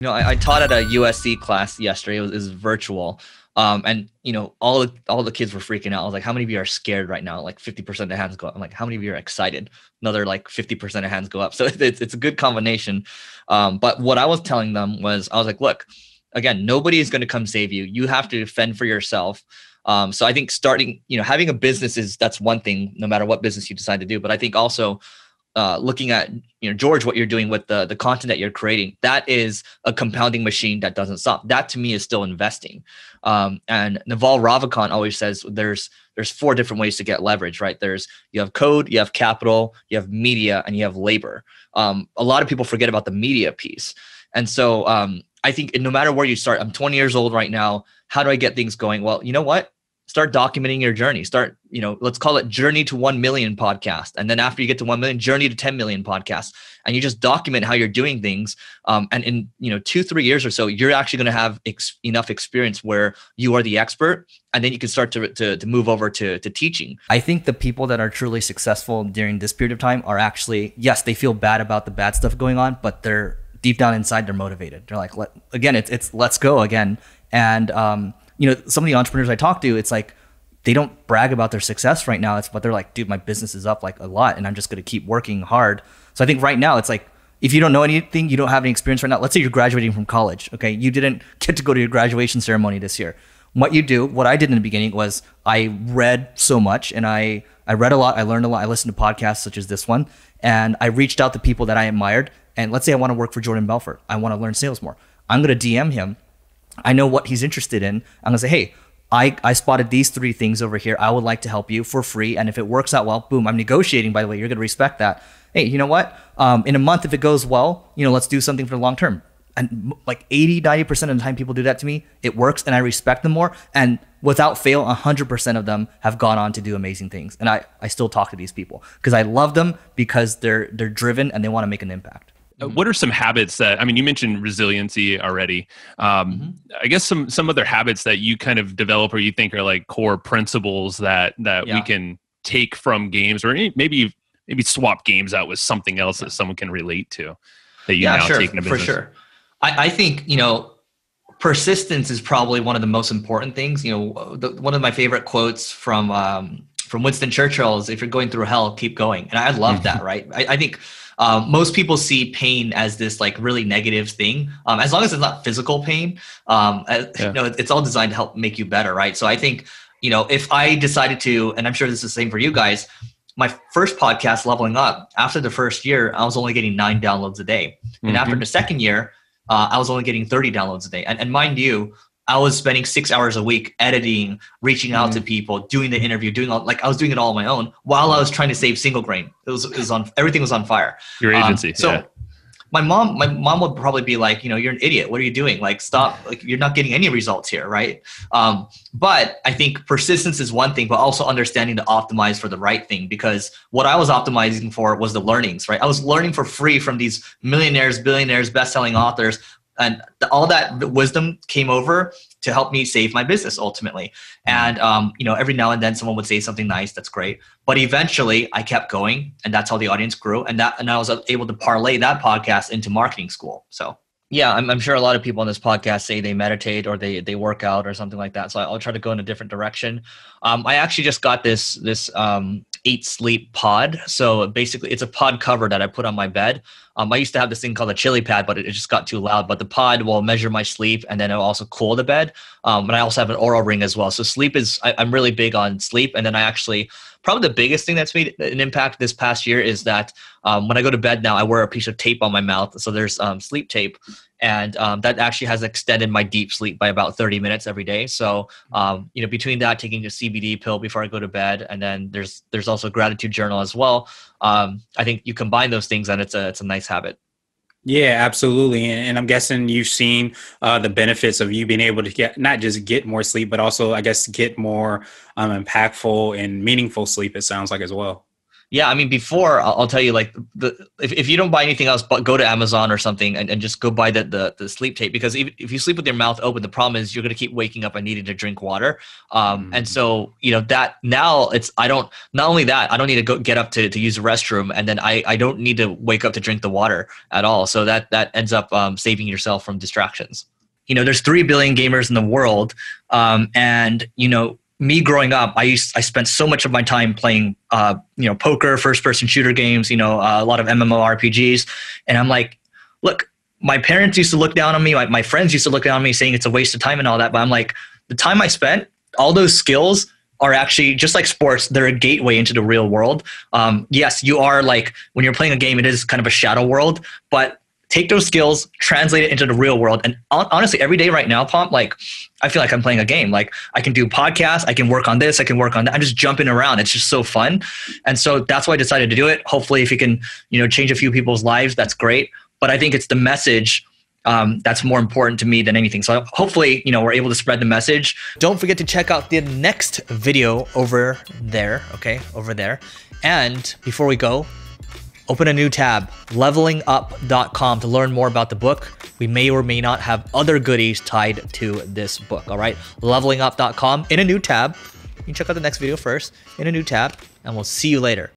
I taught at a USC class yesterday. It was virtual. And all the kids were freaking out. I was like, how many of you are scared right now? Like 50% of hands go up. I'm like, how many of you are excited? Another like 50% of hands go up. So it's a good combination. But what I was telling them was, I was like, look, again, nobody is going to come save you. You have to fend for yourself. So I think starting, having a business that's one thing, no matter what business you decide to do. But I think also looking at, George, what you're doing with the content that you're creating, that is a compounding machine that doesn't stop. That to me is still investing. And Naval Ravikant always says there's 4 different ways to get leverage, right? You have code, you have capital, you have media, and you have labor. A lot of people forget about the media piece. And so I think no matter where you start, I'm 20 years old right now. How do I get things going? Well, you know what? Start documenting your journey. Start, let's call it Journey to 1 Million podcast. And then after you get to 1 million, Journey to 10 million podcast. And you just document how you're doing things. And in 2-3 years or so, you're actually going to have enough experience where you are the expert. And then you can start to move over to teaching. I think the people that are truly successful during this period of time are actually, yes, they feel bad about the bad stuff going on, but they're deep down inside, they're motivated. They're like, it's let's go again. And, some of the entrepreneurs I talk to, it's like, they don't brag about their success right now. But they're like, dude, my business is up like a lot and I'm just going to keep working hard. So I think right now it's like, if you don't know anything, you don't have any experience right now. Let's say you're graduating from college. Okay. You didn't get to go to your graduation ceremony this year. What I did in the beginning was I read so much and I read a lot. I learned a lot. I listened to podcasts such as this one, and I reached out to people that I admired. And let's say I want to work for Jordan Belfort. I want to learn sales more. I'm going to DM him. I know what he's interested in. I'm gonna say, hey, I spotted these 3 things over here. I would like to help you for free. And if it works out well, boom, I'm negotiating, by the way, you're gonna respect that. Hey, you know what? In a month, if it goes well, let's do something for the long term. And like 80-90% of the time people do that to me, it works and I respect them more. And without fail, 100% of them have gone on to do amazing things. And I still talk to these people because I love them, because they're driven and they want to make an impact. What are some habits that, you mentioned resiliency already. I guess some other habits that you kind of develop or you think are like core principles that we can take from games, or maybe swap games out with something else that someone can relate to that you now take in a business. For sure. I think, persistence is probably one of the most important things. One of my favorite quotes from Winston Churchill is, if you're going through hell, keep going. And I love that, right? I think most people see pain as this like really negative thing. As long as it's not physical pain, it's all designed to help make you better, right? So I think, if I decided to, and I'm sure this is the same for you guys, my first podcast, Leveling Up, after the first year, I was only getting 9 downloads a day. And after the second year, I was only getting 30 downloads a day. And mind you, I was spending 6 hours a week editing, reaching out to people, doing the interview, I was doing it all on my own while I was trying to save Single Grain. Everything was on fire. Your agency. My mom would probably be like, you're an idiot. What are you doing? Like, stop. Like, you're not getting any results here, right? But I think persistence is one thing, but also understanding to optimize for the right thing. Because what I was optimizing for was the learnings, right? I was learning for free from these millionaires, billionaires, best-selling authors. And all that wisdom came over to help me save my business ultimately. And, every now and then someone would say something nice. That's great. But eventually I kept going, and that's how the audience grew. And I was able to parlay that podcast into marketing school. So yeah, I'm sure a lot of people on this podcast say they meditate or they work out or something like that. So I'll try to go in a different direction. I actually just got this Eat Sleep pod. So basically it's a pod cover that I put on my bed. I used to have this thing called a chili pad, but it just got too loud. But the pod will measure my sleep, and then it'll also cool the bed. And I also have an Oura ring as well. So sleep I'm really big on sleep. And then probably the biggest thing that's made an impact this past year is that when I go to bed now, I wear a piece of tape on my mouth. So there's sleep tape. And that actually has extended my deep sleep by about 30 minutes every day. So, between that, taking a CBD pill before I go to bed, and then there's also a gratitude journal as well. I think you combine those things and it's a nice habit. Yeah, absolutely. And I'm guessing you've seen the benefits of you being able to not just get more sleep, but also, I guess, get more impactful and meaningful sleep, it sounds like, as well. Yeah, I mean, before I'll tell you, like if you don't buy anything else, but go to Amazon or something and just go buy the sleep tape, because if you sleep with your mouth open, the problem is you're gonna keep waking up and needing to drink water. And so that now I don't, not only that, I don't need to go get up to use the restroom, and then I don't need to wake up to drink the water at all. So that ends up saving yourself from distractions. There's 3 billion gamers in the world, and me growing up, I spent so much of my time playing, poker, first-person shooter games, a lot of MMORPGs, and I'm like, look, my parents used to look down on me, my friends used to look down on me, saying it's a waste of time and all that, but I'm like, the time I spent, all those skills are actually just like sports. They're a gateway into the real world. Yes, you are like, when you're playing a game, it is kind of a shadow world, but take those skills, translate it into the real world. And honestly, every day right now, Pomp, like, I feel like I'm playing a game. Like, I can do podcasts, I can work on this, I can work on that. I'm just jumping around. It's just so fun. And so that's why I decided to do it. Hopefully, if you can, change a few people's lives, that's great. But I think it's the message that's more important to me than anything. So hopefully, we're able to spread the message. Don't forget to check out the next video over there, okay? Over there. And before we go, open a new tab, levelingup.com, to learn more about the book. We may or may not have other goodies tied to this book, all right? Levelingup.com in a new tab. You can check out the next video first in a new tab, and we'll see you later.